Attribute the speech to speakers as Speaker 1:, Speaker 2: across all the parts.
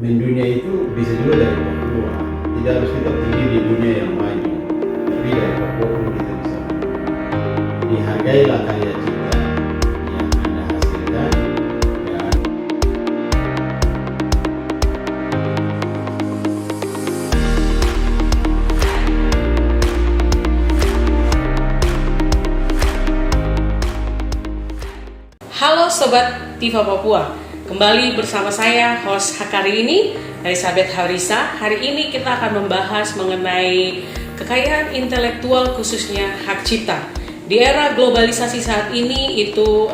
Speaker 1: mendunia itu bisa juga dari Papua. Tidak harus kita pergi di dunia yang maju, tapi dari Papua pun kita bisa. Jadi hargailah karya cipta yang Anda hasilkan. Dan
Speaker 2: halo Sobat Tifa Papua, kembali bersama saya host Hakari ini, Elizabeth Harisa. Hari ini kita akan membahas mengenai kekayaan intelektual khususnya hak cipta. Di era globalisasi saat ini itu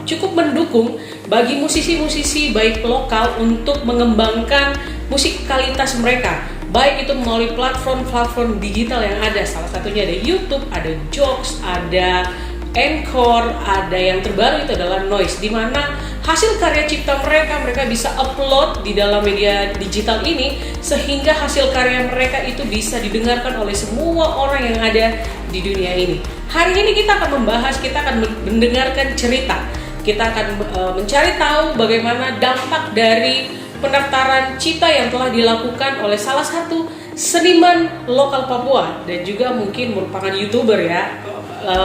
Speaker 2: cukup mendukung bagi musisi-musisi baik lokal untuk mengembangkan musikalitas mereka, baik itu melalui platform-platform digital yang ada. Salah satunya ada YouTube, ada Joox, ada Anchor, ada yang terbaru itu adalah Noise, di mana hasil karya cipta mereka bisa upload di dalam media digital ini, sehingga hasil karya mereka itu bisa didengarkan oleh semua orang yang ada di dunia ini. Hari ini kita akan membahas, kita akan mendengarkan cerita, kita akan mencari tahu bagaimana dampak dari pendaftaran cipta yang telah dilakukan oleh salah satu seniman lokal Papua dan juga mungkin merupakan YouTuber ya,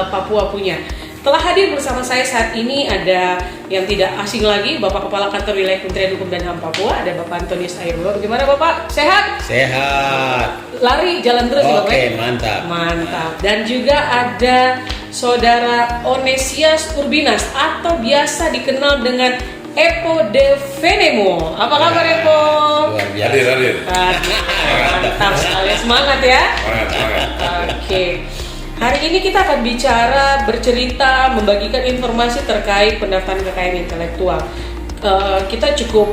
Speaker 2: Papua punya. Telah hadir bersama saya saat ini ada yang tidak asing lagi, Bapak Kepala Kantor Wilayah Kementerian Hukum dan HAM Papua, ada Bapak Antonius Ayurwa. Bagaimana Bapak? Sehat?
Speaker 1: sehat.
Speaker 2: Lari jalan terus ya Bapak?
Speaker 1: Oke, mantap.
Speaker 2: Mantap. Dan juga ada Saudara Onesias Urbinas atau biasa dikenal dengan Epo de Venemo. Apa kabar Epo?
Speaker 1: Luar biasa.
Speaker 3: Hadir.
Speaker 2: Mantap sekali, semangat ya.
Speaker 3: Semangat.
Speaker 2: Oke. Hari ini kita akan bicara, bercerita, membagikan informasi terkait pendaftaran kekayaan intelektual. Kita cukup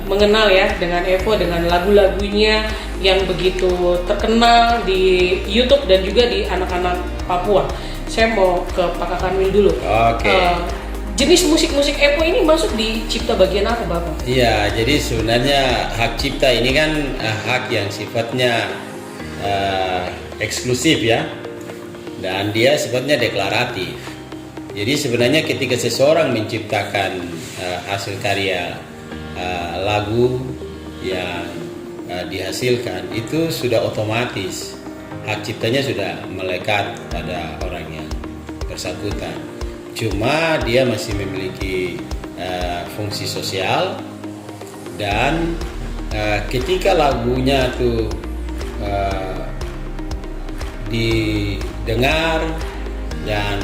Speaker 2: mengenal ya dengan Epo, dengan lagu-lagunya yang begitu terkenal di YouTube dan juga di anak-anak Papua. Saya mau ke Pak Kakanwil dulu.
Speaker 1: Oke.
Speaker 2: Jenis musik-musik Epo ini masuk di cipta bagian apa Bapak?
Speaker 1: Iya, jadi sebenarnya hak cipta ini kan hak yang sifatnya eksklusif ya, dan dia sifatnya deklaratif. Jadi sebenarnya ketika seseorang menciptakan hasil karya lagu yang dihasilkan, itu sudah otomatis hak ciptanya sudah melekat pada orang yang bersangkutan. Cuma dia masih memiliki fungsi sosial, dan ketika lagunya tuh didengar dan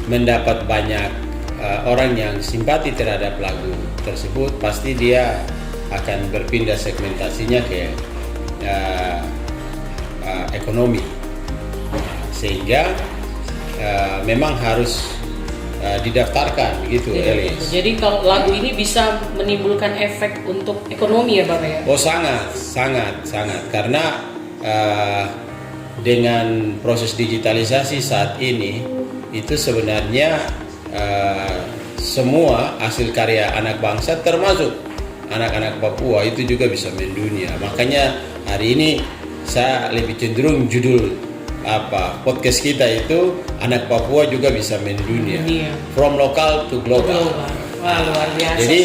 Speaker 1: mendapat banyak orang yang simpati terhadap lagu tersebut, pasti dia akan berpindah segmentasinya ke ekonomi, sehingga memang harus didaftarkan begitu, Elis.
Speaker 2: Jadi kalau lagu ini bisa menimbulkan efek untuk ekonomi ya Bapak ya?
Speaker 1: Oh sangat karena dengan proses digitalisasi saat ini itu sebenarnya semua hasil karya anak bangsa termasuk anak-anak Papua itu juga bisa mendunia. Makanya hari ini saya lebih cenderung judul podcast kita itu anak Papua juga bisa mendunia, from lokal to global.
Speaker 2: Wah, luar biasa.
Speaker 1: Jadi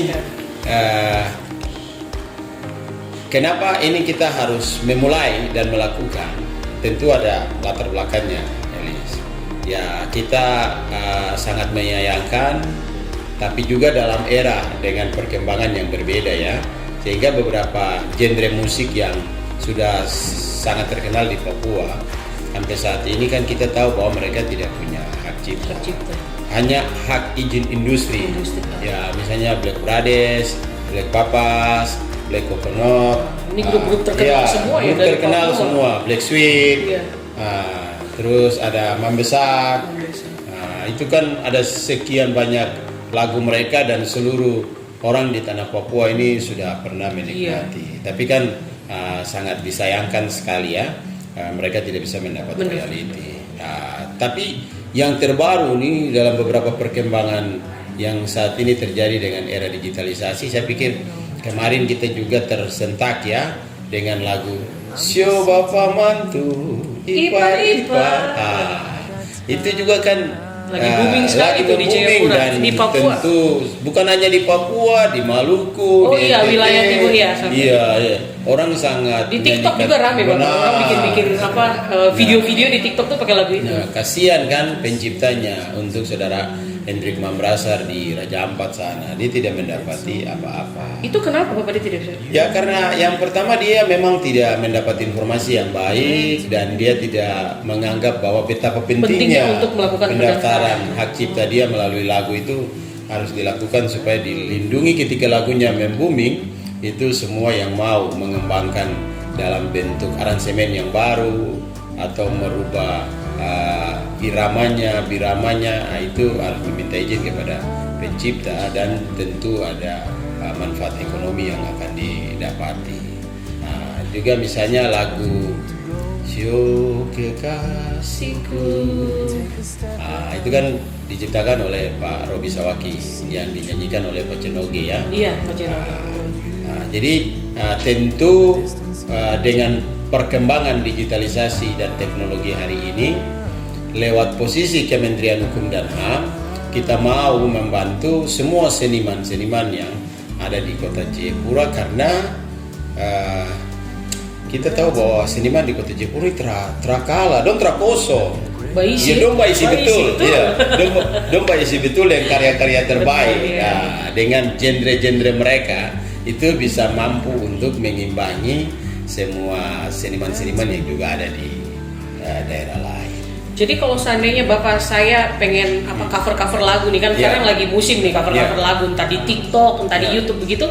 Speaker 1: kenapa ini kita harus memulai dan melakukan? Tentu ada latar belakangnya, Elis. Ya, kita sangat menyayangkan, tapi juga dalam era dengan perkembangan yang berbeda ya, sehingga beberapa genre musik yang sudah sangat terkenal di Papua sampai saat ini kan kita tahu bahwa mereka tidak punya hak cipta. Hanya hak izin industri. Ya, misalnya Black Brothers, Black Papas, Black Coconut.
Speaker 2: Ini grup-grup terkenal semua ya,
Speaker 1: grup
Speaker 2: dari
Speaker 1: terkenal
Speaker 2: Papua.
Speaker 1: semua, Black Sweet.
Speaker 2: Iya.
Speaker 1: Terus ada Mambesak. Itu kan ada sekian banyak lagu mereka dan seluruh orang di tanah Papua ini sudah pernah menikmati. Tapi kan sangat disayangkan sekali ya, mereka tidak bisa mendapat royalti. Tapi yang terbaru nih dalam beberapa perkembangan yang saat ini terjadi dengan era digitalisasi, saya pikir kemarin kita juga tersentak ya dengan lagu Sio Bapa Mantu Ipar. Itu juga kan
Speaker 2: Lagi booming sekali itu di Jayapura,
Speaker 1: dan
Speaker 2: di Papua.
Speaker 1: tentu bukan hanya di Papua, di Maluku,
Speaker 2: Oh
Speaker 1: di
Speaker 2: iya,
Speaker 1: NTT.
Speaker 2: wilayah timur ya, sampai.
Speaker 1: Iya, iya. Orang sangat
Speaker 2: Di TikTok
Speaker 1: menyanyikan-
Speaker 2: juga rame banget.
Speaker 1: Benar.
Speaker 2: Orang bikin video-video di TikTok tuh pakai lagu itu.
Speaker 1: Nah, kasihan kan penciptanya untuk saudara Hendrik Mambrasar di Raja Ampat sana. Dia tidak mendapati apa-apa.
Speaker 2: Itu kenapa Bapak dia tidak bisa?
Speaker 1: Ya karena yang pertama dia memang tidak mendapat informasi yang baik dan dia tidak menganggap bahwa betapa
Speaker 2: Pentingnya
Speaker 1: pentingnya
Speaker 2: untuk melakukan
Speaker 1: pendaftaran hak cipta dia melalui lagu itu harus dilakukan supaya dilindungi ketika lagunya membooming. Itu semua yang mau mengembangkan dalam bentuk aransemen yang baru atau merubah biramanya, itu harus diminta izin kepada pencipta dan tentu ada manfaat ekonomi yang akan didapati. Nah, juga misalnya lagu Sio Kekasihku, itu kan diciptakan oleh Pak Robi Sawaki yang dinyanyikan oleh Pak Cenoge ya.
Speaker 2: Iya, Pak Jeno.
Speaker 1: Jadi tentu dengan perkembangan digitalisasi dan teknologi hari ini, lewat posisi Kementerian Hukum dan HAM, kita mau membantu semua seniman-seniman yang ada di Kota Jayapura karena kita tahu bahwa seniman di Kota Jayapura terakala, dong terakoso.
Speaker 2: Baisi.
Speaker 1: Ya, dong baisi betul.
Speaker 2: betul.
Speaker 1: Iya, dong baisi betul yang karya-karya terbaik.
Speaker 2: Betul, iya.
Speaker 1: Nah, dengan genre-genre mereka itu bisa mampu untuk mengimbangi semua seniman-seniman yang juga ada di daerah lain.
Speaker 2: Jadi kalau seandainya Bapak saya pengen cover-cover lagu nih kan
Speaker 1: Iya.
Speaker 2: sekarang lagi musim nih cover-cover
Speaker 1: Iya.
Speaker 2: lagu entah di TikTok, entah di
Speaker 1: Iya.
Speaker 2: YouTube begitu.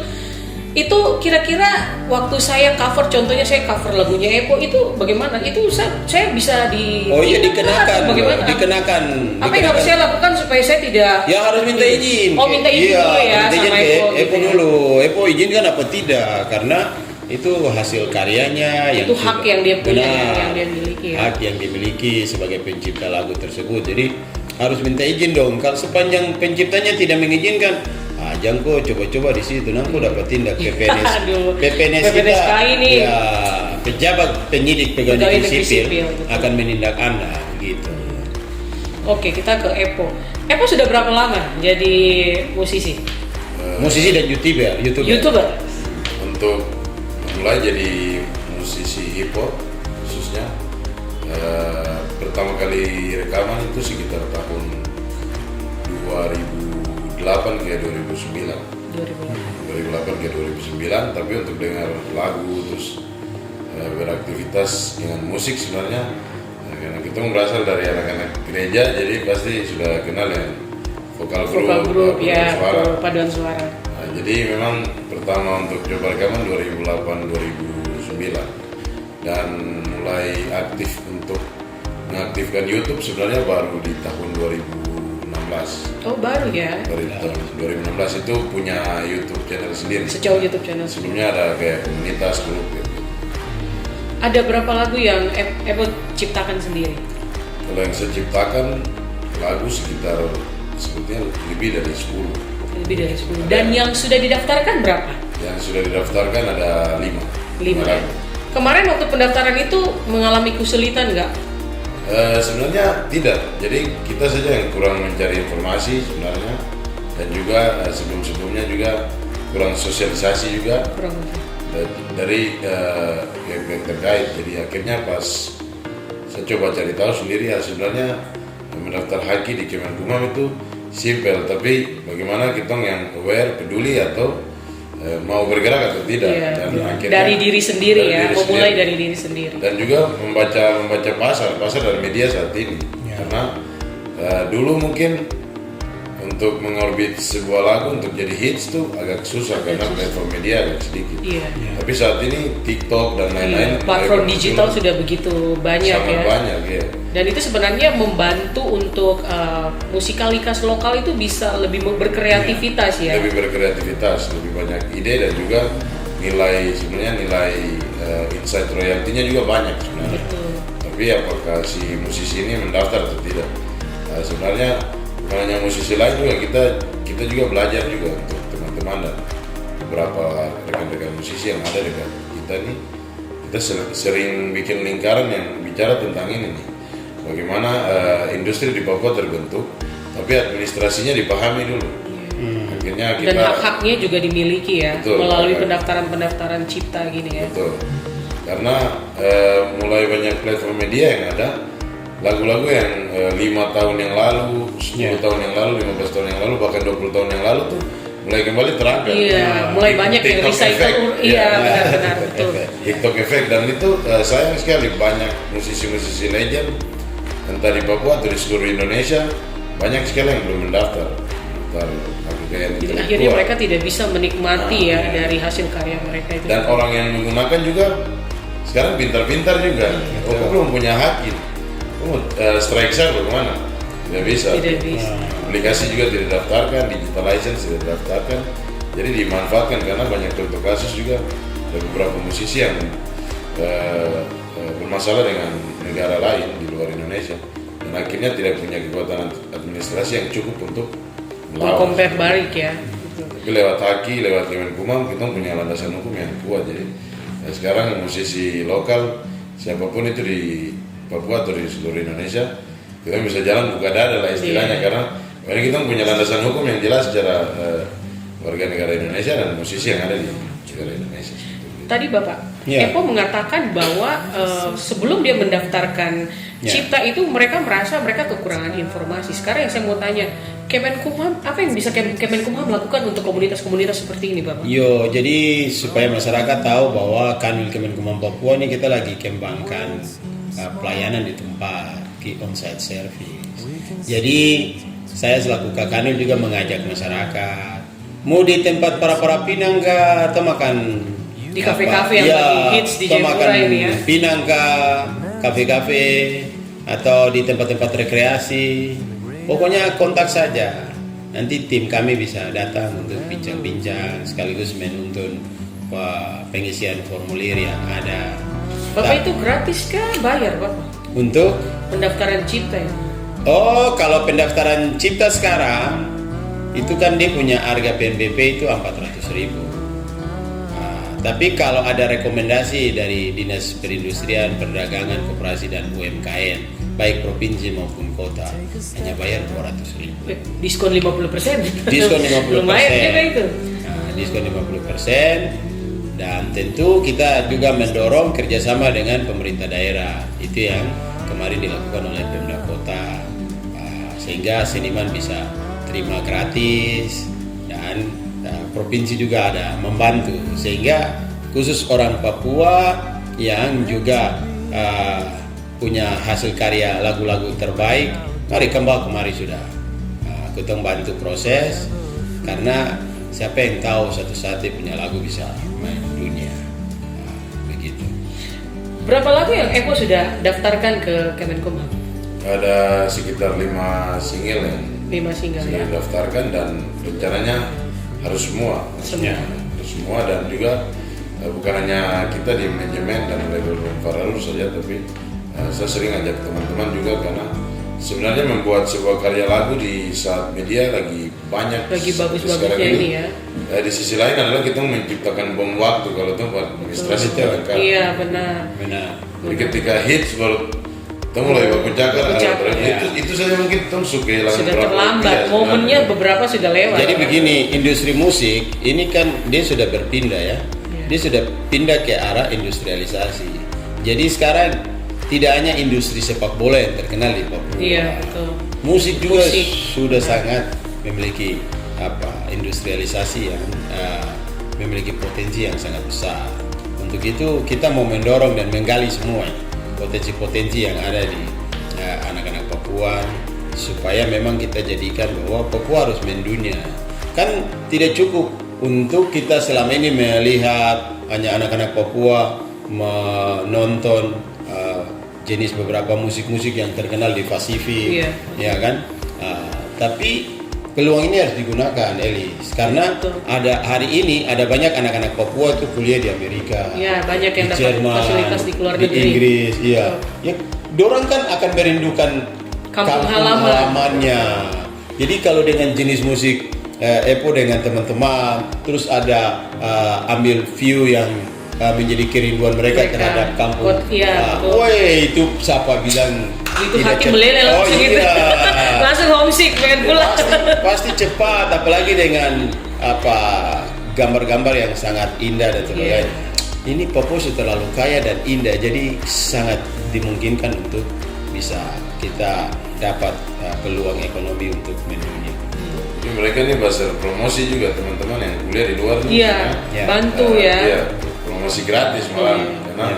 Speaker 2: Itu kira-kira waktu saya cover, contohnya saya cover lagunya Epo itu bagaimana? Itu saya bisa di
Speaker 1: Oh iya,
Speaker 2: atau bagaimana?
Speaker 1: dikenakan.
Speaker 2: Apa yang harus saya lakukan supaya saya tidak?
Speaker 1: Ya harus minta izin.
Speaker 2: Oh, minta izin
Speaker 1: Iya,
Speaker 2: dulu ya
Speaker 1: minta izin
Speaker 2: sama
Speaker 1: ke
Speaker 2: Epo.
Speaker 1: Epo
Speaker 2: gitu ya.
Speaker 1: dulu. Epo izinkan apa tidak? Karena itu hasil karyanya yang
Speaker 2: Itu hak yang dia punya,
Speaker 1: benar,
Speaker 2: yang dia miliki ya.
Speaker 1: hak yang dimiliki sebagai pencipta lagu tersebut. Jadi harus minta izin dong. Kalau sepanjang penciptanya tidak mengizinkan, jangan coba-coba di situ, nanti dapat tindak PPNS.
Speaker 2: Aduh,
Speaker 1: PPNS
Speaker 2: PPNS
Speaker 1: kita,
Speaker 2: ini.
Speaker 1: ya pejabat penyidik pegawai
Speaker 2: Pegawai
Speaker 1: negeri
Speaker 2: negeri
Speaker 1: sipil
Speaker 2: sipil, betul.
Speaker 1: akan menindak Anda gitu.
Speaker 2: Oke, kita ke Epo. Epo sudah berapa lama jadi musisi?
Speaker 1: Musisi dan YouTuber.
Speaker 3: Untuk mulai jadi musisi hip hop khususnya pertama kali rekaman itu sekitar tahun 2008 ke 2009. 2008 ke 2009, tapi untuk dengar lagu terus beraktivitas dengan musik sebenarnya karena kita berasal dari anak-anak gereja, jadi pasti sudah kenal ya vokal
Speaker 2: grup ya,
Speaker 3: suara.
Speaker 2: paduan suara.
Speaker 3: Nah, jadi memang pertama untuk coba rekaman 2008-2009 dan mulai aktif untuk mengaktifkan YouTube sebenarnya baru di tahun 2016.
Speaker 2: Oh baru ya?
Speaker 3: Dari tahun 2016 itu punya YouTube channel sendiri.
Speaker 2: Sejauh YouTube channel
Speaker 3: Sebelumnya ada kayak komunitas grup gitu.
Speaker 2: Ada berapa lagu yang Epo ciptakan sendiri?
Speaker 3: Kalau yang saya ciptakan lagu sekitar sebetulnya lebih dari 10.
Speaker 2: Lebih dari 10. Dan yang sudah didaftarkan berapa?
Speaker 3: Yang sudah didaftarkan ada 5.
Speaker 2: 5 ya? Kemarin waktu pendaftaran itu mengalami kesulitan nggak?
Speaker 3: Sebenarnya tidak. Jadi kita saja yang kurang mencari informasi sebenarnya, dan juga sebelum-sebelumnya juga kurang sosialisasi juga
Speaker 2: Kurang
Speaker 3: dari pihak terkait. Jadi akhirnya pas saya coba cari tahu sendiri, ya sebenarnya mendaftar haki di Kemenkumham itu simpel, tapi bagaimana kita yang aware, peduli atau mau bergerak atau tidak.
Speaker 2: Iya,
Speaker 3: Dan akhirnya
Speaker 2: dari diri sendiri
Speaker 3: dari
Speaker 2: ya,
Speaker 3: diri
Speaker 2: memulai
Speaker 3: sendiri.
Speaker 2: dari diri sendiri.
Speaker 3: Dan juga membaca pasar dan media saat ini. Karena dulu mungkin untuk mengorbit sebuah lagu untuk jadi hits tuh agak susah karena platform media agak sedikit.
Speaker 2: Iya.
Speaker 3: Tapi saat ini TikTok dan lain-lain
Speaker 2: Platform
Speaker 3: mereka
Speaker 2: digital
Speaker 3: muncul
Speaker 2: sudah begitu banyak
Speaker 3: sangat
Speaker 2: ya.
Speaker 3: banyak ya.
Speaker 2: Dan itu sebenarnya membantu untuk musikalitas lokal itu bisa lebih berkreativitas ya.
Speaker 3: Lebih berkreativitas, lebih banyak ide, dan juga nilai insight royaltinya juga banyak sebenarnya.
Speaker 2: Betul.
Speaker 3: Tapi apakah si musisi ini mendaftar atau tidak? Sebenarnya bukan hanya musisi lain juga, kita juga belajar juga untuk teman-teman dan beberapa rekan-rekan musisi yang ada dekat kita nih. Kita sering bikin lingkaran yang bicara tentang ini nih, bagaimana industri di Papua terbentuk tapi administrasinya dipahami dulu. Akhirnya kita
Speaker 2: Dan hak-haknya juga dimiliki ya,
Speaker 3: Betul,
Speaker 2: melalui
Speaker 3: hak-hak.
Speaker 2: pendaftaran cipta gini ya.
Speaker 3: betul. Karena mulai banyak platform media yang ada lagu-lagu yang 5 tahun yang lalu, 10 tahun yang lalu, 15 tahun yang lalu, bahkan 20 tahun yang lalu tuh mulai kembali terangkat.
Speaker 2: Iya, mulai banyak yang
Speaker 3: TikTok
Speaker 2: recycle.
Speaker 3: effect.
Speaker 2: Iya,
Speaker 3: Ya.
Speaker 2: benar-benar betul.
Speaker 3: TikTok effect, dan itu sayang sekali banyak musisi-musisi legend entah di Papua atau di seluruh Indonesia banyak sekali yang belum mendaftar kekayaan
Speaker 2: Jadi
Speaker 3: intelektual.
Speaker 2: akhirnya mereka tidak bisa menikmati ya dari hasil karya mereka itu.
Speaker 3: Dan orang yang menggunakan juga sekarang pintar-pintar juga. Oh, kok belum punya hak ini. Oh, strike saya bagaimana? Tidak bisa.
Speaker 2: Tidak bisa.
Speaker 3: Aplikasi juga tidak daftarkan, digital license tidak daftarkan. Jadi dimanfaatkan karena banyak contoh kasus juga ada beberapa musisi yang bermasalah dengan negara lain di luar Indonesia dan akhirnya tidak punya kekuatan administrasi yang cukup untuk melawan.
Speaker 2: Compare balik ya.
Speaker 3: Tapi lewat Haki, lewat Kemenkumham kita punya landasan hukum yang kuat. Jadi sekarang musisi lokal siapapun itu di Papua atau di seluruh Indonesia kita bisa jalan buka dada lah istilahnya. Karena kita punya landasan hukum yang jelas secara warga negara Indonesia dan musisi yang ada di negara Indonesia.
Speaker 2: Tadi Bapak
Speaker 1: Ya.
Speaker 2: Epo mengatakan bahwa sebelum dia mendaftarkan cipta itu mereka merasa mereka kekurangan informasi. Sekarang yang saya mau tanya, Kemenkumham, apa yang bisa Kemenkumham lakukan untuk komunitas-komunitas seperti ini, Bapak?
Speaker 1: Yo, jadi supaya masyarakat tahu bahwa Kanwil Kemenkumham Papua ini kita lagi kembangkan pelayanan di tempat, on-site service. Jadi saya selaku Kakanwil juga mengajak masyarakat, mau di tempat para pinang kah, atau makan
Speaker 2: Di kafe-kafe yang lagi hits di
Speaker 1: atau
Speaker 2: Jayapura
Speaker 1: makan
Speaker 2: ini ya.
Speaker 1: pinang kah, kafe-kafe atau di tempat-tempat rekreasi. Pokoknya kontak saja. Nanti tim kami bisa datang untuk bincang-bincang sekaligus menuntun pengisian formulir yang ada.
Speaker 2: Bapak itu gratis kah? Bayar Bapak?
Speaker 1: Untuk
Speaker 2: Pendaftaran cipta ya?
Speaker 1: oh, kalau pendaftaran cipta sekarang itu kan dia punya harga PNBP itu 400.000. Tapi kalau ada rekomendasi dari Dinas Perindustrian, Perdagangan, Koperasi dan UMKM, baik provinsi maupun kota, hanya bayar 200.000.
Speaker 2: Diskon 50%.
Speaker 1: Diskon 50%.
Speaker 2: Lumayan juga itu.
Speaker 1: Nah, diskon 50%. Dan tentu kita juga mendorong kerjasama dengan pemerintah daerah. Itu yang kemarin dilakukan oleh Pemda Kota, sehingga seniman bisa terima gratis, dan provinsi juga ada membantu, sehingga khusus orang Papua yang juga punya hasil karya lagu-lagu terbaik, mari kemari sudah kita bantu proses, karena siapa yang tahu suatu saat dia punya lagu bisa main dunia. Begitu.
Speaker 2: Berapa lagu yang Epo sudah daftarkan ke Kemenkumham?
Speaker 3: Ada sekitar 5 single yang
Speaker 2: 5 single
Speaker 3: sudah
Speaker 2: ya.
Speaker 3: didaftarkan dan rencananya harus semua. Harus semua, dan juga bukan hanya kita di manajemen dan label Faralur saja, tapi saya sering ajak teman-teman juga, karena sebenarnya membuat sebuah karya lagu di saat media lagi banyak,
Speaker 2: Lagi bagus-bagusnya
Speaker 3: sekarang
Speaker 2: ini ya.
Speaker 3: Di sisi lain adalah kita menciptakan bom waktu kalau itu buat administrasi terlengkap.
Speaker 2: Iya benar.
Speaker 1: Benar.
Speaker 3: Jadi ketika hits baru kita mulai baku cakar, itu saja mungkin kita suka hilang
Speaker 2: Sudah
Speaker 3: berapa
Speaker 2: terlambat,
Speaker 3: rupiah,
Speaker 2: momennya
Speaker 3: sebenarnya.
Speaker 2: beberapa sudah lewat.
Speaker 1: Jadi begini, industri musik ini kan dia sudah berpindah ya. Dia sudah pindah ke arah industrialisasi. Jadi sekarang tidak hanya industri sepak bola yang terkenal di Papua.
Speaker 2: Iya betul.
Speaker 1: Musik juga
Speaker 2: Musik.
Speaker 1: sudah sangat memiliki industrialisasi yang memiliki potensi yang sangat besar. Untuk itu kita mau mendorong dan menggali semua potensi-potensi yang ada di anak-anak Papua, supaya memang kita jadikan bahwa Papua harus mendunia. Kan tidak cukup untuk kita selama ini melihat hanya anak-anak Papua menonton jenis beberapa musik-musik yang terkenal di Pasifik, ya kan? Tapi peluang ini harus digunakan, Elis, karena ada hari ini ada banyak anak-anak Papua itu kuliah di Amerika,
Speaker 2: Ya banyak yang
Speaker 1: di
Speaker 2: dapat
Speaker 1: Jerman,
Speaker 2: fasilitas di luar
Speaker 1: di
Speaker 2: negeri.
Speaker 1: Inggris, iya. Ya, dorang kan akan merindukan
Speaker 2: Kampung halaman.
Speaker 1: halamannya. Jadi kalau dengan jenis musik Epo dengan teman-teman, terus ada ambil view yang menjadi kerinduan mereka terhadap kampung.
Speaker 2: Iya, betul.
Speaker 1: Woi, itu siapa bilang
Speaker 2: Begitu
Speaker 1: tidak
Speaker 2: hati
Speaker 1: cepat.
Speaker 2: meleleh langsung gitu.
Speaker 1: Iya.
Speaker 2: Langsung homesick pengen pulang.
Speaker 1: Pasti cepat, apalagi dengan apa gambar-gambar yang sangat indah dan sebagainya. Ini Papua sudah terlalu kaya dan indah, jadi sangat dimungkinkan untuk bisa kita dapat peluang ekonomi untuk mendunia.
Speaker 3: Jadi mereka ini pasar promosi juga teman-teman yang kuliah di luar nih.
Speaker 2: Iya,
Speaker 1: Ya.
Speaker 2: bantu ya.
Speaker 3: Iya, promosi gratis malah karena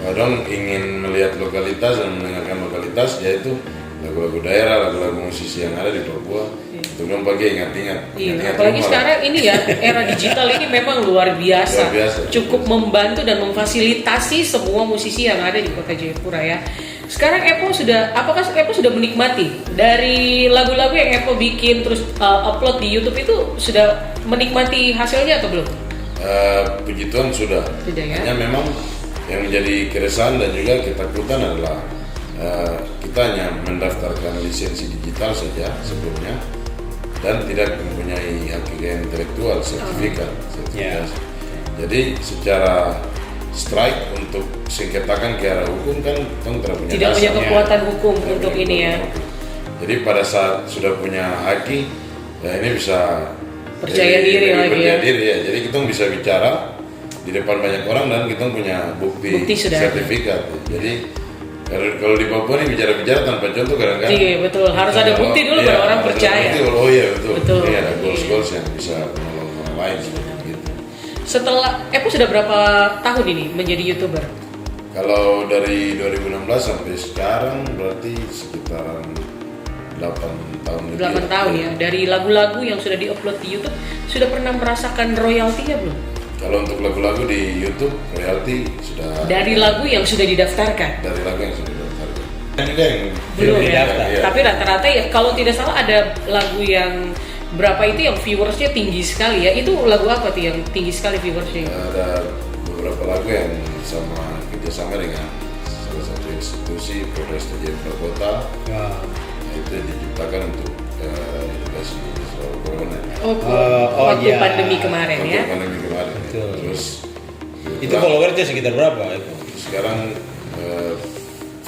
Speaker 3: orang ingin melihat lokalitas dan mendengarkan lokalitas, yaitu lagu-lagu daerah, lagu-lagu musisi yang ada di Papua. Untuk dong pakai ingat-ingat.
Speaker 2: Iya, apalagi sekarang ini ya era digital ini memang luar biasa.
Speaker 3: Luar biasa.
Speaker 2: Cukup membantu dan memfasilitasi semua musisi yang ada di Kota Jayapura ya. Sekarang apakah Epo sudah menikmati dari lagu-lagu yang Epo bikin terus upload di YouTube itu sudah menikmati hasilnya atau belum?
Speaker 3: Puji Tuhan sudah.
Speaker 2: Sudah ya.
Speaker 3: Hanya memang yang menjadi keresahan dan juga ketakutan adalah kita hanya mendaftarkan lisensi digital saja sebelumnya dan tidak mempunyai hak kekayaan intelektual sertifikat. Jadi secara strike untuk sengketakan ke arah hukum kan tidak punya
Speaker 2: Tidak punya
Speaker 3: dasar.
Speaker 2: kekuatan hukum
Speaker 3: Tidak
Speaker 2: untuk
Speaker 3: punya
Speaker 2: ini ya.
Speaker 3: kekuatan hukum. Jadi pada saat sudah punya haki, ya ini bisa
Speaker 2: Percaya diri
Speaker 3: lebih
Speaker 2: lagi
Speaker 3: percaya
Speaker 2: ya.
Speaker 3: diri ya. Jadi kita bisa bicara di depan banyak orang dan kita punya bukti
Speaker 2: Sudah ada.
Speaker 3: sertifikat. Jadi kalau di Papua ini bicara-bicara tanpa contoh kadang-kadang.
Speaker 2: Iya betul, harus ada bukti dulu baru orang
Speaker 3: harus ada
Speaker 2: percaya.
Speaker 3: bukti, oh iya betul.
Speaker 2: Betul.
Speaker 3: Ini ada goals-goals yang bisa menolong orang lain seperti itu.
Speaker 2: Setelah Epo sudah berapa tahun ini menjadi YouTuber?
Speaker 3: Kalau dari 2016 sampai sekarang berarti sekitaran 8 tahun lebih.
Speaker 2: 8 tahun ya. Dari lagu-lagu yang sudah diupload di YouTube sudah pernah merasakan royaltinya belum?
Speaker 3: Kalau untuk lagu-lagu di YouTube royalti sudah
Speaker 2: Dari lagu yang sudah didaftarkan?
Speaker 3: dari lagu yang sudah didaftarkan. Dan juga yang
Speaker 2: Belum ya.
Speaker 1: didaftar.
Speaker 3: Iya.
Speaker 2: Tapi rata-rata ya kalau tidak salah ada lagu yang berapa itu yang viewersnya tinggi sekali ya. Itu lagu apa tuh yang tinggi sekali viewersnya?
Speaker 3: Ada beberapa lagu yang sama kerjasama dengan salah satu institusi Polres Jayapura Kota. Itu diciptakan untuk edukasi soal corona.
Speaker 2: Waktu
Speaker 1: iya.
Speaker 2: pandemi kemarin
Speaker 3: Untuk
Speaker 2: ya.
Speaker 3: pandemi kemarin.
Speaker 1: Betul.
Speaker 3: Terus
Speaker 1: Itu followersnya sekitar berapa itu?
Speaker 3: sekarang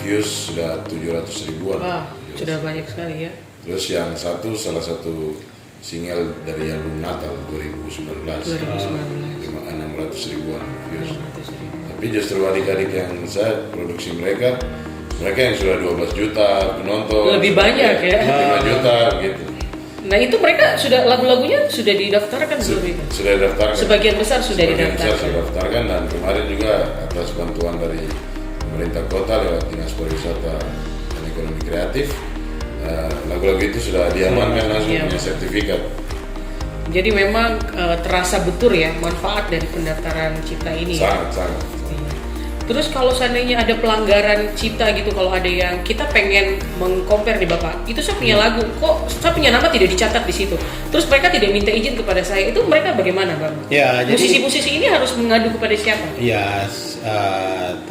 Speaker 3: views sudah 700 ribuan.
Speaker 2: Wah, sudah banyak sekali ya.
Speaker 3: Terus yang salah satu single dari album Natal 2019.
Speaker 2: 2019.
Speaker 3: 600 ribuan views. Tapi justru adik-adik yang saya produksi mereka yang sudah 12 juta penonton.
Speaker 2: Lebih banyak ya.
Speaker 3: 5 juta gitu.
Speaker 2: Nah itu mereka sudah lagu-lagunya sudah didaftarkan belum itu?
Speaker 3: Sudah didaftarkan.
Speaker 2: Sebagian besar sudah
Speaker 3: Sebagian besar
Speaker 2: didaftarkan.
Speaker 3: sudah didaftarkan dan kemarin juga atas bantuan dari pemerintah kota lewat Dinas Pariwisata dan Ekonomi Kreatif lagu-lagu itu sudah diamankan langsung
Speaker 2: Iya.
Speaker 3: punya sertifikat.
Speaker 2: Jadi memang terasa betul ya manfaat dari pendaftaran Cipta ini ya.
Speaker 3: Sangat.
Speaker 2: Terus kalau seandainya ada pelanggaran Cipta gitu, kalau ada yang kita pengen meng-compare nih Bapak, itu saya punya lagu, kok saya punya nama tidak dicatat di situ. Terus mereka tidak minta izin kepada saya, itu mereka bagaimana Bang?
Speaker 1: Ya, jadi
Speaker 2: Musisi-musisi ini harus mengadu kepada siapa?
Speaker 1: ya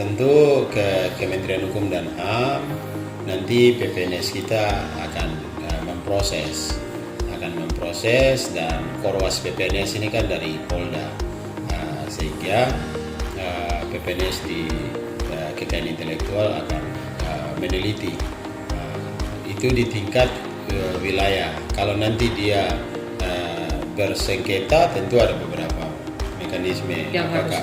Speaker 1: tentu ke Kementerian Hukum dan HAM. Nanti PPNS kita akan memproses dan Korwas PPNS ini kan dari Polda, sehingga PPNS di kekayaan intelektual akan meneliti itu di tingkat wilayah. Kalau nanti dia bersengketa, tentu ada beberapa mekanisme
Speaker 2: Yang harus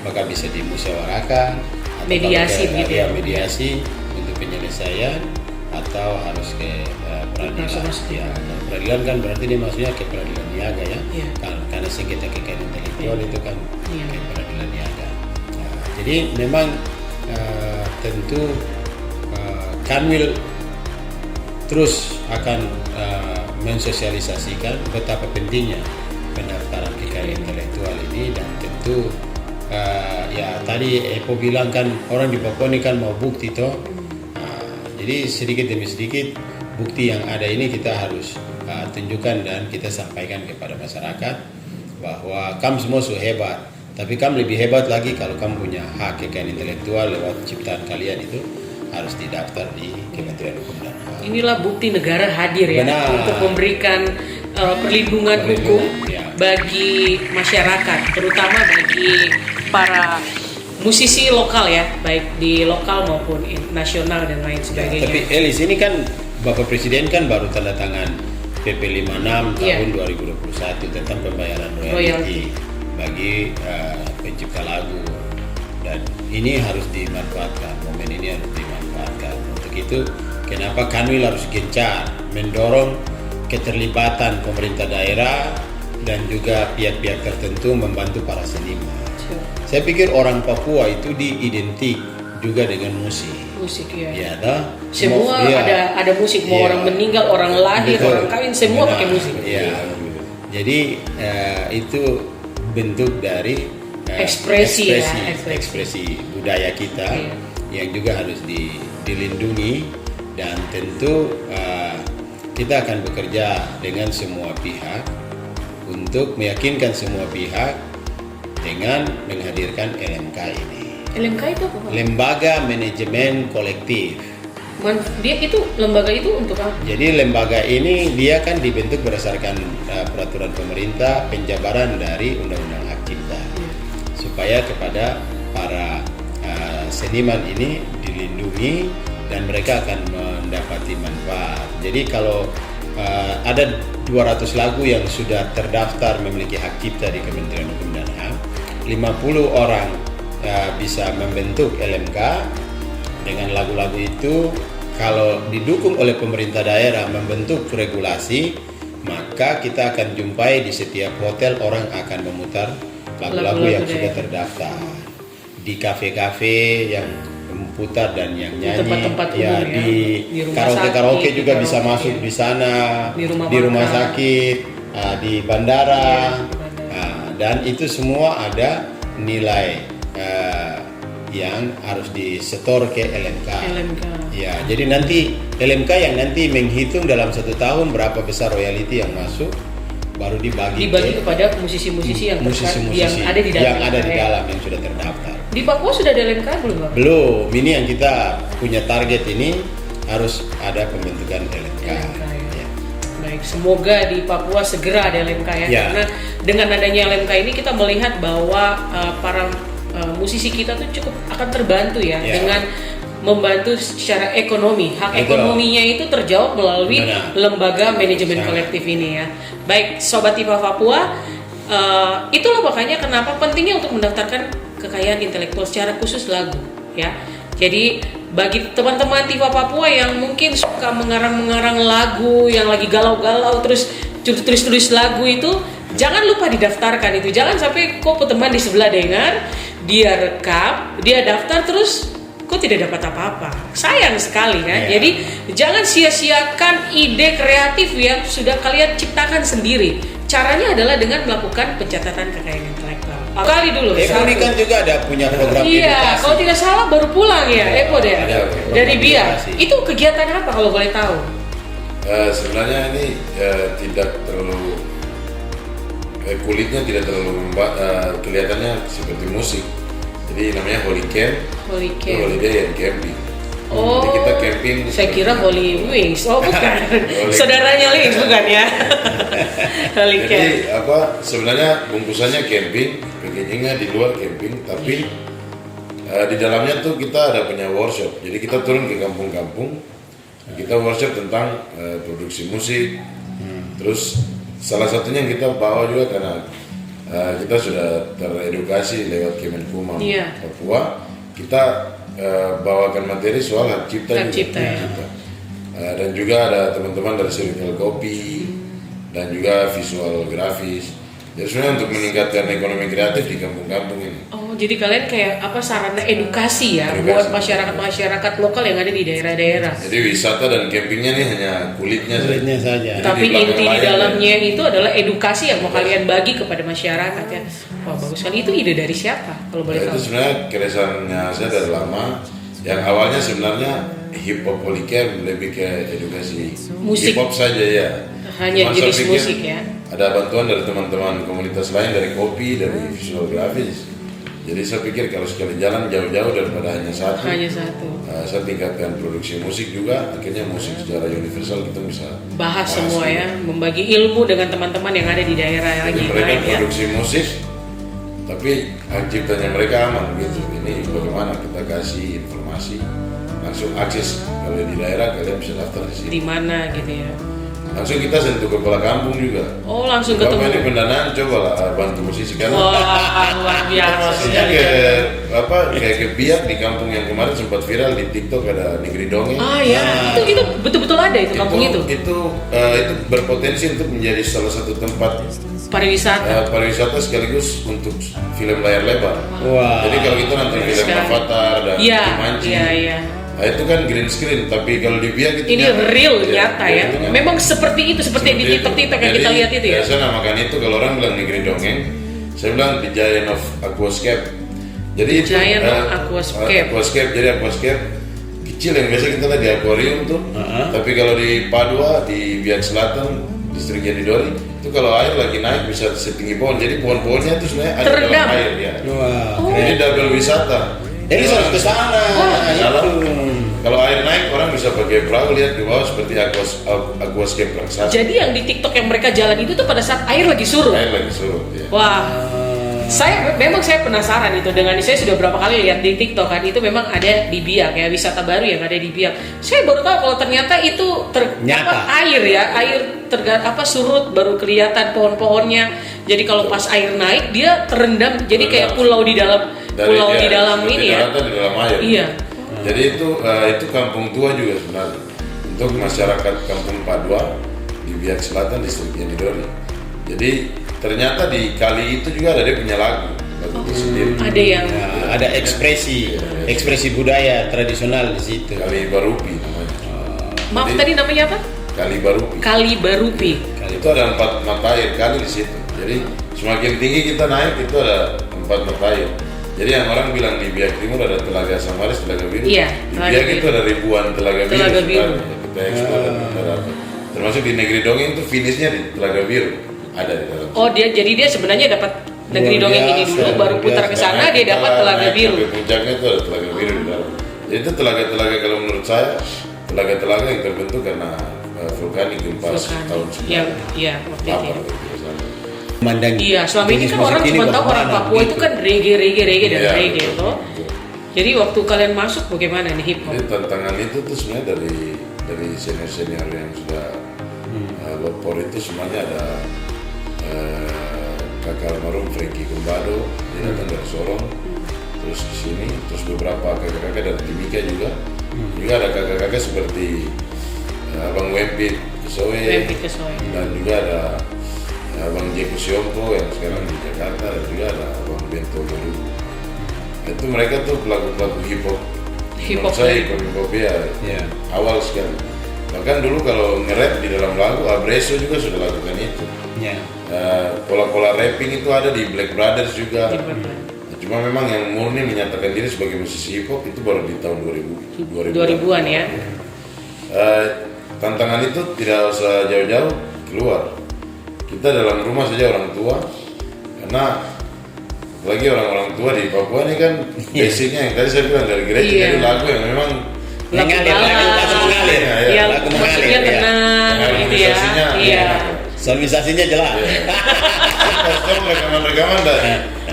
Speaker 1: apakah bisa dimusyawarahkan, atau
Speaker 2: Mediasi
Speaker 1: kalau
Speaker 2: gitu
Speaker 1: ya
Speaker 2: ya?
Speaker 1: mediasi untuk penyelesaian atau harus ke peradilan.
Speaker 2: Masuk-masuk.
Speaker 1: Ya, nah, peradilan kan berarti dia maksudnya ke peradilan niaga ya.
Speaker 2: Iya.
Speaker 1: Karena sengketa kekayaan intelektual itu kan
Speaker 2: Iya.
Speaker 1: ke peradilan niaga. Nah, jadi memang tentu Kanwil terus akan mensosialisasikan betapa pentingnya pendaftaran kekayaan intelektual ini, dan tentu ya tadi Epo bilang kan orang di Papua ini kan mau bukti toh. Jadi sedikit demi sedikit bukti yang ada ini kita harus tunjukkan dan kita sampaikan kepada masyarakat bahwa kamu semua sudah hebat, tapi kamu lebih hebat lagi kalau kamu punya hak kekayaan intelektual lewat ciptaan kalian itu harus didaftar di Kementerian Hukum dan HAM.
Speaker 2: Inilah bukti negara hadir ya.
Speaker 1: Benar.
Speaker 2: Untuk memberikan perlindungan hukum
Speaker 1: ya.
Speaker 2: bagi masyarakat, terutama bagi para musisi lokal ya, baik di lokal maupun nasional dan lain
Speaker 1: Ya,
Speaker 2: sebagainya.
Speaker 1: tapi Elis ini kan Bapak Presiden kan baru tanda tangan PP 56
Speaker 2: Iya.
Speaker 1: tahun 2021 tentang pembayaran royalti bagi pencipta lagu, dan ini harus dimanfaatkan, momen ini harus dimanfaatkan. Untuk itu kenapa Kanwil harus gencar mendorong keterlibatan pemerintah daerah dan juga pihak-pihak tertentu membantu para seniman. Saya pikir orang Papua itu diidentik juga dengan musik.
Speaker 2: Musik ya.
Speaker 1: Ya, dah.
Speaker 2: Semua
Speaker 1: Iya.
Speaker 2: ada musik, mau
Speaker 1: Iya.
Speaker 2: orang meninggal, orang lahir,
Speaker 1: Betul.
Speaker 2: orang kawin, semua
Speaker 1: Benar.
Speaker 2: pakai musik.
Speaker 1: Iya. Jadi itu bentuk dari
Speaker 2: Ekspresi ya,
Speaker 1: ekspresi budaya kita
Speaker 2: Iya.
Speaker 1: yang juga harus dilindungi, dan tentu kita akan bekerja dengan semua pihak untuk meyakinkan semua pihak dengan menghadirkan LMK ini.
Speaker 2: LMK itu apa, Pak?
Speaker 1: Lembaga Manajemen Kolektif.
Speaker 2: Dia itu lembaga itu untuk apa?
Speaker 1: Jadi lembaga ini dia kan dibentuk berdasarkan peraturan pemerintah, penjabaran dari Undang-Undang Hak Cipta, supaya kepada para seniman ini dilindungi dan mereka akan mendapati manfaat. Jadi kalau ada 200 lagu yang sudah terdaftar memiliki hak cipta di Kementerian Hukum dan HAM, 50 orang bisa membentuk LMK dengan lagu-lagu itu. Kalau didukung oleh pemerintah daerah membentuk regulasi, maka kita akan jumpai di setiap hotel orang akan memutar lagu-lagu yang sudah terdaftar, di kafe-kafe yang memutar dan yang nyanyi,
Speaker 2: tempat-tempat umum ya.
Speaker 1: di
Speaker 2: Rumah
Speaker 1: karaoke
Speaker 2: sakit,
Speaker 1: juga
Speaker 2: di
Speaker 1: bisa
Speaker 2: karaoke,
Speaker 1: masuk
Speaker 2: ya.
Speaker 1: di sana,
Speaker 2: Di
Speaker 1: rumah
Speaker 2: makan.
Speaker 1: sakit, di bandara.
Speaker 2: Iya, di bandara.
Speaker 1: Dan itu semua ada nilai yang harus disetor ke LMK.
Speaker 2: LMK.
Speaker 1: Ya, jadi nanti LMK yang nanti menghitung dalam 1 tahun berapa besar royalti yang masuk, baru dibagi
Speaker 2: kepada musisi-musisi yang yang ada di dalam.
Speaker 1: yang ada di dalam yang sudah terdaftar.
Speaker 2: Di Papua sudah ada LMK belum, Pak?
Speaker 1: Belum, ini yang kita punya target ini harus ada pembentukan LMK.
Speaker 2: LMK, ya.
Speaker 1: Ya.
Speaker 2: Baik, semoga di Papua segera ada LMK ya.
Speaker 1: Ya.
Speaker 2: Karena dengan adanya LMK ini kita melihat bahwa para musisi kita tuh cukup akan terbantu ya,
Speaker 1: Ya.
Speaker 2: dengan membantu secara ekonomi. Hak
Speaker 1: Betul.
Speaker 2: ekonominya itu terjawab melalui
Speaker 1: Benar.
Speaker 2: lembaga manajemen
Speaker 1: Sangat.
Speaker 2: kolektif ini ya. Baik, Sobat Tifa Papua, itulah makanya kenapa pentingnya untuk mendaftarkan kekayaan intelektual secara khusus lagu ya. Jadi bagi teman-teman Tifa Papua yang mungkin suka mengarang-mengarang lagu yang lagi galau-galau terus tulis lagu itu, jangan lupa didaftarkan itu. Jangan sampai kok teman di sebelah dengar, dia rekam, dia daftar terus kok tidak dapat apa-apa. Sayang sekali kan.
Speaker 1: Iya.
Speaker 2: Jadi jangan sia-siakan ide kreatif yang sudah kalian ciptakan sendiri. Caranya adalah dengan melakukan pencatatan kekayaan intelektual. Kali dulu.
Speaker 1: Eko ini
Speaker 2: satu.
Speaker 1: kan juga ada punya program
Speaker 2: Iya,
Speaker 1: edukasi.
Speaker 2: kalau tidak salah baru pulang ya, Eko deh.
Speaker 1: Ada program
Speaker 2: Dari BIA.
Speaker 1: edukasi.
Speaker 2: Itu kegiatan apa kalau boleh tahu?
Speaker 3: Sebenarnya ini tidak terlalu kulitnya tidak terlalu kelihatannya seperti musik. Jadi namanya Holy Camp,
Speaker 2: Holy
Speaker 3: itu
Speaker 2: Camp.
Speaker 3: holiday and camping.
Speaker 2: Oh,
Speaker 3: Jadi kita camping.
Speaker 2: saya kira Holy Wings. Oh, bukan.
Speaker 3: Holy-
Speaker 2: Saudaranya Wings bukan ya? Holy Camp.
Speaker 3: Jadi sebenarnya bungkusannya camping, packagingnya di luar camping, tapi di dalamnya tuh kita ada punya workshop. Jadi kita turun ke kampung-kampung, kita workshop tentang produksi musik. Terus salah satunya yang kita bawa juga karena kita sudah teredukasi lewat Kemenkumham
Speaker 2: Iya.
Speaker 3: Papua, kita bawakan materi soal hak cipta
Speaker 2: Hak
Speaker 3: juga.
Speaker 2: cipta, ya.
Speaker 3: Dan juga ada teman-teman dari Circle Kopi dan juga visual grafis. Jadi sebenarnya untuk meningkatkan ekonomi kreatif di kampung-kampung ini.
Speaker 2: Oh, jadi kalian kayak apa sarana edukasi ya
Speaker 3: Edukasi.
Speaker 2: buat masyarakat lokal yang ada di daerah-daerah.
Speaker 3: Jadi wisata dan campingnya nih hanya kulitnya saja.
Speaker 1: Kulitnya saja.
Speaker 3: Jadi
Speaker 2: Tapi
Speaker 3: di belakang
Speaker 2: inti di
Speaker 3: layar
Speaker 2: dalamnya itu adalah edukasi yang mau kalian bagi kepada masyarakat ya. Wah, bagus sekali. Itu ide dari siapa kalau boleh
Speaker 3: Itu
Speaker 2: tahu?
Speaker 3: sebenarnya keresahannya saya dari lama. Yang awalnya sebenarnya hip hop Polycamp lebih ke edukasi
Speaker 2: Musik.
Speaker 3: hip hop saja ya.
Speaker 2: Hanya
Speaker 3: Cuman saya
Speaker 2: jenis
Speaker 3: pikir
Speaker 2: musik ya.
Speaker 3: Ada bantuan dari teman-teman komunitas lain dari kopi, dari visual grafis. Jadi saya pikir kalau sekali jalan jauh-jauh daripada hanya satu.
Speaker 2: Hanya satu.
Speaker 3: Saya tingkatkan produksi musik juga, akhirnya musik secara universal kita bisa
Speaker 2: Bahas semua ya, membagi ilmu dengan teman-teman yang ada di daerah
Speaker 3: Jadi
Speaker 2: yang
Speaker 3: mereka
Speaker 2: lain ya.
Speaker 3: produksi musik, Tapi hak ciptanya mereka aman gitu. Ini bagaimana kita kasih informasi langsung akses, kalau di daerah kalian bisa daftar di sini.
Speaker 2: Di mana gitu ya?
Speaker 3: Langsung kita sentuh kepala kampung juga.
Speaker 2: Oh, langsung
Speaker 3: Bapak
Speaker 2: ketemu.
Speaker 3: ini pendanaan, cobalah bantu musisi karena
Speaker 2: Wah, luar biasa.
Speaker 3: maksudnya kayak ke Biak di kampung yang kemarin sempat viral di TikTok, ada negeri dongeng.
Speaker 2: Ah ya, itu betul-betul ada itu kampung itu.
Speaker 3: Itu berpotensi untuk menjadi salah satu tempat
Speaker 2: Pariwisata.
Speaker 3: pariwisata sekaligus untuk film layar lebar.
Speaker 1: Wah.
Speaker 3: Jadi kalau kita nonton film
Speaker 2: Sekali.
Speaker 3: Avatar dan
Speaker 2: Iya,
Speaker 3: Jumanji,
Speaker 2: iya.
Speaker 3: nah, itu kan green screen, tapi kalau di Biak itu
Speaker 2: Ini real
Speaker 3: Iya,
Speaker 2: nyata ya.
Speaker 3: itu nyata.
Speaker 2: Memang seperti itu, seperti yang di TikTok yang kita lihat itu ya.
Speaker 3: Saya namakan itu, kalau orang bilang negeri dongeng, saya bilang the Giant of Aquascape. Jadi itu
Speaker 2: Giant of Aquascape.
Speaker 3: Aquascape, jadi Aquascape kecil yang biasa kita lihat di akuarium tuh. Tapi kalau di Padua, di Biak Selatan, distrik Jatidori, itu kalau air lagi naik bisa setinggi pohon. Jadi pohon-pohonnya itu sebenarnya ada
Speaker 2: Terendam.
Speaker 3: dalam air ya.
Speaker 1: Wah.
Speaker 3: Jadi double wisata.
Speaker 1: Jadi harus ke sana.
Speaker 3: Dalam, kalau air naik orang bisa pakai perahu lihat di bawah seperti aquascape raksasa.
Speaker 2: Jadi yang di TikTok yang mereka jalan itu tuh pada saat air lagi surut.
Speaker 3: Air lagi surut ya.
Speaker 2: Wah. Saya penasaran itu dengan saya sudah berapa kali lihat di TikTok kan, itu memang ada di Biak ya, wisata baru yang ada di Biak. Saya baru tahu kalau ternyata itu
Speaker 1: Nyata.
Speaker 2: air ya, surut baru kelihatan pohon-pohonnya. Jadi kalau pas air naik dia terendam, jadi kayak pulau di dalam ini ya.
Speaker 3: Daratan di dalam air.
Speaker 2: Iya.
Speaker 3: Jadi itu kampung tua juga sebenarnya untuk masyarakat kampung Padua di Biak Selatan distrik Jatidori. Jadi ternyata di kali itu juga ada dia punya lagu itu sendiri.
Speaker 2: Ada yang
Speaker 1: Ya, ada ekspresi budaya tradisional di situ.
Speaker 3: Kali Barupi namanya.
Speaker 2: maaf
Speaker 3: Jadi-
Speaker 2: tadi namanya apa?
Speaker 3: Kali Barupi.
Speaker 2: Kali Barupi.
Speaker 3: Itu ada 4 mata air kali di situ. Jadi semakin tinggi kita naik itu ada 4 mata air. Jadi yang orang bilang di Biak Timur ada Telaga Samaris, Telaga Biru.
Speaker 2: Iya,
Speaker 3: Di
Speaker 2: Telaga
Speaker 3: Biak
Speaker 2: Biru.
Speaker 3: itu ada ribuan Telaga Biru.
Speaker 2: Telaga Biru.
Speaker 3: sebenarnya. Kita eksplor dan kita dapat. Termasuk di negeri dongeng itu finishnya di Telaga Biru. Ada di dalam.
Speaker 2: Oh, jadi dia sebenarnya dapat negeri
Speaker 1: Luar
Speaker 2: dongeng ini
Speaker 1: biasa,
Speaker 2: dulu, baru
Speaker 1: luar
Speaker 2: putar ke
Speaker 1: biasa.
Speaker 2: sana dia dapat Telaga
Speaker 3: Naik
Speaker 2: Biru.
Speaker 3: sampai puncaknya itu ada Telaga Biru di dalam. Jadi itu telaga-telaga kalau menurut saya telaga-telaga yang terbentuk karena vulkanik gempa tahun
Speaker 2: Yang iya waktu itu.
Speaker 3: 98 gitu, sama.
Speaker 1: Memandang
Speaker 2: Iya, selama ini
Speaker 1: jenis
Speaker 2: kan
Speaker 1: musik
Speaker 2: orang
Speaker 1: ini
Speaker 2: cuma tahu orang
Speaker 1: bagaimana,
Speaker 2: Papua itu
Speaker 1: gitu.
Speaker 2: kan reggae dan
Speaker 3: Iya,
Speaker 2: reggae
Speaker 3: betul,
Speaker 2: toh.
Speaker 3: betul.
Speaker 2: Jadi waktu kalian masuk bagaimana nih hip hop?
Speaker 3: Jadi tantangan itu tuh sebenarnya dari senior yang sudah lapor itu semuanya ada kakak almarhum Frankie Kumbado, dia datang dari Sorong, terus ke sini, terus beberapa kakak-kakak dari Timika juga ada kakak-kakak seperti Abang Wempit Kesoe,
Speaker 2: Wempit Kesoe.
Speaker 3: dan juga ada Abang Jeko Siompo yang sekarang di Jakarta, dan juga ada Abang Bento Garu. Itu mereka tuh pelaku-pelaku hip hop.
Speaker 2: Hip hop.
Speaker 3: Menurut saya hip hop ya
Speaker 1: Iya.
Speaker 3: awal sekali. Bahkan dulu kalau nge-rap di dalam lagu, Abreso juga sudah lakukan itu.
Speaker 1: Ya.
Speaker 3: Pola-pola rapping itu ada di Black Brothers juga.
Speaker 2: Di Black Brothers.
Speaker 3: Cuma memang yang murni menyatakan diri sebagai musisi hip hop itu baru di tahun
Speaker 2: 2000-an ya.
Speaker 3: Tantangan itu tidak usah jauh-jauh keluar. Kita dalam rumah saja orang tua, karena apalagi orang-orang tua di Papua ini kan basicnya yang tadi saya bilang dari gereja,
Speaker 2: Iya.
Speaker 3: jadi lagu yang memang
Speaker 1: Mengalir, lagu mengalir.
Speaker 3: Ya,
Speaker 2: Yang
Speaker 1: lagu mengalir,
Speaker 2: maksudnya
Speaker 1: ya.
Speaker 2: tenang gitu ya.
Speaker 3: Harmonisasinya,
Speaker 2: Iya.
Speaker 1: Sonisasinya jelas.
Speaker 3: Pas rekaman-rekaman dan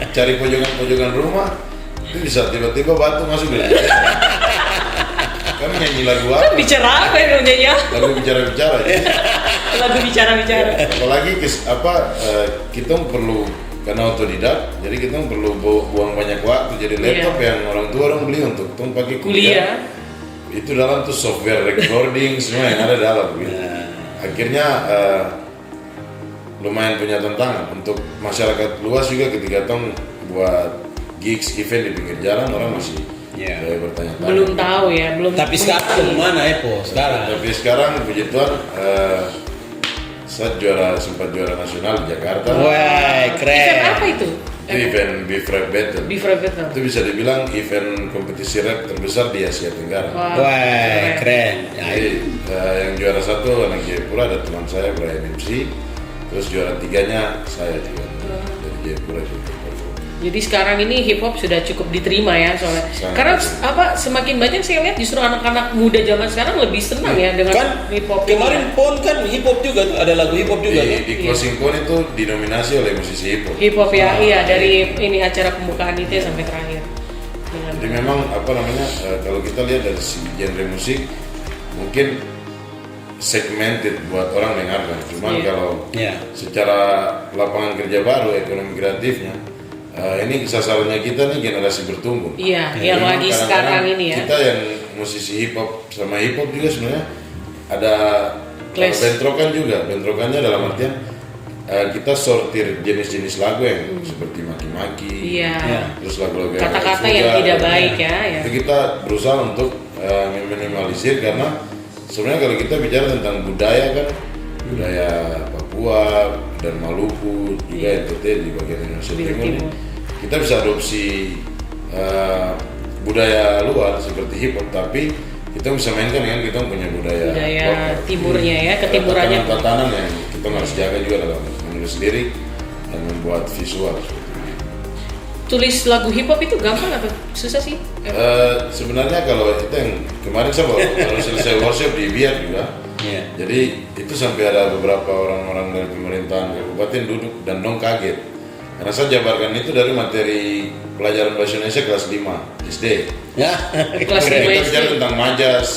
Speaker 3: cari pojokan-pojokan rumah, itu bisa tiba-tiba batu masuk dari kami nyanyi lagu
Speaker 2: Kan
Speaker 3: apa?
Speaker 2: bicara apa ya nyanyi?
Speaker 3: Lagu bicara-bicara.
Speaker 2: Lagu bicara-bicara.
Speaker 3: Apalagi kita perlu karena otodidak, jadi kita perlu buang banyak waktu. Jadi laptop yang orang tua orang beli untuk pakai kuliah. Itu dalam tuh software recording semua yang ada dalam gitu. Akhirnya lumayan punya tantangan untuk masyarakat luas juga ketika tong buat gigs event di pinggir jalan, orang masih bertanya-tanya.
Speaker 2: Belum tahu ya, belum.
Speaker 1: Tapi sekarang gimana Epo? Sekarang.
Speaker 3: Tapi sekarang puji Tuhan saya sempat juara nasional di Jakarta.
Speaker 1: Wah,
Speaker 2: Event
Speaker 1: keren.
Speaker 2: apa itu?
Speaker 3: Itu event Beef Rap Battle.
Speaker 2: Beef Rap Battle.
Speaker 3: Itu bisa dibilang event kompetisi rap terbesar di Asia Tenggara.
Speaker 1: Wah, keren. Ya,
Speaker 3: Jadi yang juara 1 anak Jayapura ada teman saya Brian MC. Terus juara 3-nya saya juga dari Jayapura juga.
Speaker 2: Jadi sekarang ini hip hop sudah cukup diterima ya soalnya. Karena semakin banyak saya lihat justru anak-anak muda zaman sekarang lebih senang ya dengan
Speaker 1: kan
Speaker 2: hip hop.
Speaker 1: kemarin PON kan hip hop juga tuh, ada lagu hip hop juga kan?
Speaker 3: Di closing PON itu dinominasi oleh musisi hip hop.
Speaker 2: Hip hop ya, iya dari ini acara pembukaan itu ya sampai terakhir.
Speaker 3: Jadi memang kalau kita lihat dari segi genre musik mungkin segmented buat orang dengarkan. Cuman kalau secara lapangan kerja baru, ekonomi kreatifnya, ini sasarannya kita nih generasi bertumbuh.
Speaker 2: Iya, yang lagi sekarang ini ya.
Speaker 3: Kita yang musisi hip hop sama hip hop juga sebenarnya ada bentrokan juga. Bentrokannya dalam artian kita sortir jenis-jenis lagu yang seperti maki-maki, terus lagu-lagu
Speaker 2: kata-kata yang tidak baik ya.
Speaker 3: Itu kita berusaha untuk meminimalisir karena sebenarnya kalau kita bicara tentang budaya kan, budaya Papua dan Maluku juga NTT di bagian Indonesia Timur ini, kita bisa adopsi budaya luar seperti hip hop, tapi kita bisa mainkan dengan kita punya budaya
Speaker 2: timurnya ya, ketimurannya.
Speaker 3: Tatanan yang kita harus jaga juga dalam menulis lirik dan membuat visual.
Speaker 2: Tulis lagu hip hop itu gampang atau susah sih?
Speaker 3: Sebenarnya kalau itu yang kemarin saya baru selesai workshop di Biak juga. Jadi itu sampai ada beberapa orang-orang dari pemerintahan kabupaten duduk dan dong kaget. Karena saya jabarkan itu dari materi pelajaran bahasa Indonesia kelas 5 SD.
Speaker 2: Kelas 5 SD.
Speaker 3: Kita bicara tentang majas.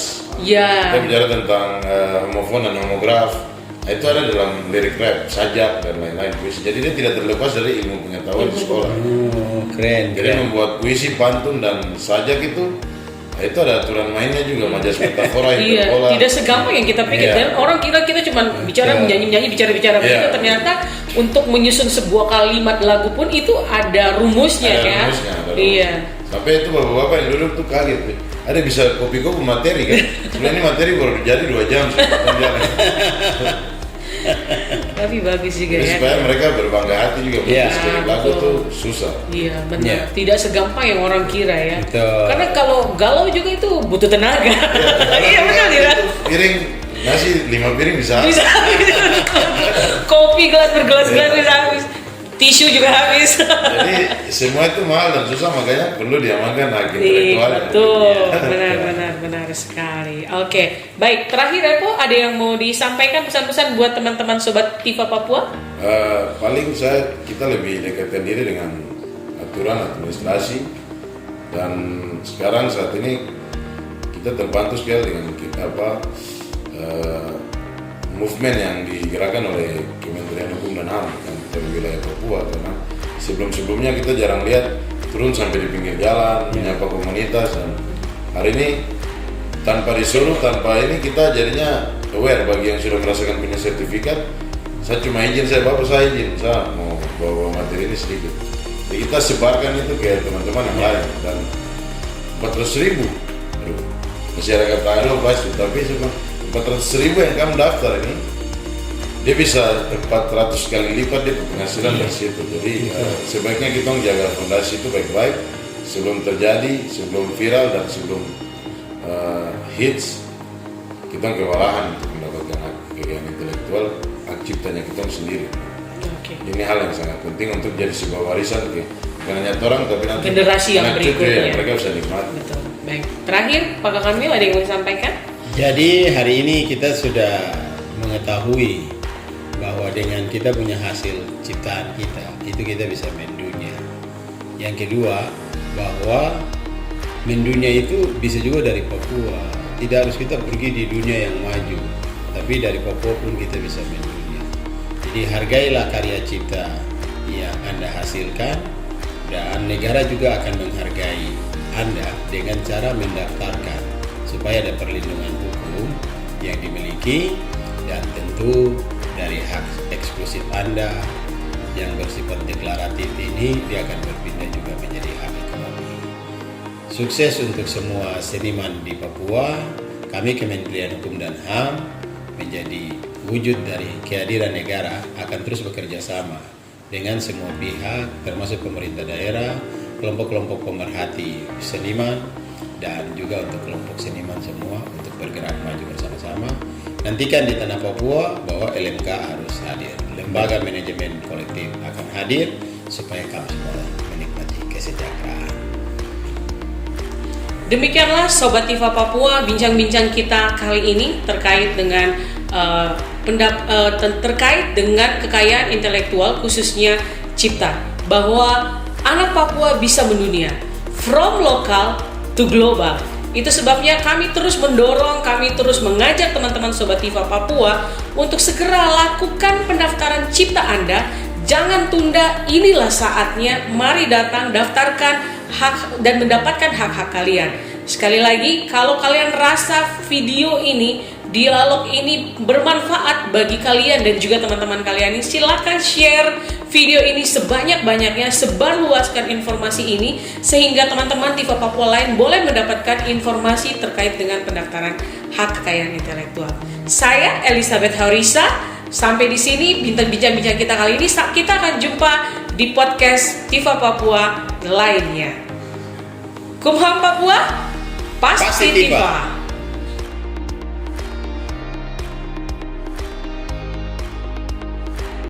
Speaker 3: Kita bicara tentang homofon dan homograf. Itu ada dalam lirik rap, sajak dan lain-lain puisi. Jadi dia tidak terlepas dari ilmu pengetahuan di sekolah.
Speaker 1: Keren.
Speaker 3: Jadi membuat puisi, pantun dan sajak itu ada aturan mainnya juga, majas metafora, hiperbola.
Speaker 2: Tidak segampang yang kita pikir. Dan orang kira kita cuma bicara menyanyi bicara begitu. Ternyata untuk menyusun sebuah kalimat lagu pun itu ada rumusnya kan. Sampai itu bapak-bapak yang duduk tuh kaget. Ada bisa kopi-kopi materi kan. Sebenarnya ini materi baru jadi 2 jam Tapi bagus juga ya.
Speaker 3: Supaya mereka berbangga hati juga. Lagu tuh susah.
Speaker 2: Iya benar. Tidak segampang yang orang kira ya.
Speaker 1: Betul.
Speaker 2: Karena kalau galau juga itu butuh tenaga. Iya benar ya.
Speaker 3: Piring nasi 5 piring bisa habis.
Speaker 2: Kopi bergelas bisa habis. Tisu juga habis.
Speaker 3: Jadi semua itu mahal dan susah, makanya perlu diamankan hak intelektual.
Speaker 2: Betul, benar sekali. Oke, baik. Terakhir Repo, ada yang mau disampaikan pesan-pesan buat teman-teman sobat Tiva Papua?
Speaker 3: Paling kita lebih dekatkan diri dengan aturan administrasi, dan sekarang saat ini kita terbantu sekali dengan movement yang digerakkan oleh Kementerian Hukum dan HAM dari wilayah Papua, karena sebelum-sebelumnya kita jarang lihat turun sampai di pinggir jalan menyapa komunitas, dan hari ini tanpa disuruh, tanpa ini kita jadinya aware. Bagi yang sudah merasakan punya sertifikat, saya cuma izin, saya mau bawa materi ini sedikit, jadi kita sebarkan itu ke teman-teman yang lain. Dan 400.000 masyarakat Thailand pasti, tapi 400.000 yang kamu daftar ini, dia bisa 400 kali lipat dia penghasilan dari situ. Jadi sebaiknya kita menjaga fondasi itu baik-baik sebelum terjadi, sebelum viral dan sebelum hits. Kita kewalahan untuk mendapatkan hak kekayaan intelektual, hak ciptanya kita sendiri. Ini hal yang sangat penting untuk jadi sebuah warisan bukan hanya orang, tapi nanti
Speaker 2: generasi yang berikutnya
Speaker 3: mereka bisa nikmati.
Speaker 2: Betul. Baik. Terakhir, Pak Kakamil ada yang mau disampaikan?
Speaker 1: Jadi hari ini kita sudah mengetahui bahwa dengan kita punya hasil ciptaan kita, itu kita bisa mendunia. Yang kedua, bahwa mendunia itu bisa juga dari Papua. Tidak harus kita pergi di dunia yang maju, tapi dari Papua pun kita bisa mendunia. Jadi hargailah karya cipta yang Anda hasilkan, dan negara juga akan menghargai Anda dengan cara mendaftarkan supaya ada perlindungan hukum yang dimiliki, dan tentu dari hak eksklusif Anda yang bersifat deklaratif ini dia akan berpindah juga menjadi hak ekonomi. Sukses untuk semua seniman di Papua. Kami Kementerian Hukum dan HAM menjadi wujud dari kehadiran negara akan terus bekerja sama dengan semua pihak, termasuk pemerintah daerah, kelompok-kelompok pemerhati seniman, dan juga untuk kelompok seniman semua untuk bergerak maju bersama-sama. Nantikan di tanah Papua bahwa LMK harus hadir, lembaga manajemen kolektif akan hadir supaya kami semua menikmati
Speaker 2: Demikianlah Sobat Tifa Papua, bincang-bincang kita kali ini terkait dengan terkait dengan kekayaan intelektual, khususnya cipta, bahwa anak Papua bisa mendunia, from lokal to global. Itu sebabnya kami terus mendorong, kami terus mengajak teman-teman Sobat Tifa Papua untuk segera lakukan pendaftaran cipta Anda. Jangan tunda, inilah saatnya. Mari datang, daftarkan hak dan mendapatkan hak-hak kalian. Sekali lagi, kalau kalian rasa video ini, dialog ini bermanfaat bagi kalian dan juga teman-teman kalian ini, silakan share video ini sebanyak-banyaknya, sebarluaskan informasi ini sehingga teman-teman Tifa Papua lain boleh mendapatkan informasi terkait dengan pendaftaran hak kekayaan intelektual. Saya Elizabeth Haurisa, sampai di sini bincang-bincang kita kali ini. Kita akan jumpa di podcast Tifa Papua lainnya. Kumham Papua, pasti Tifa.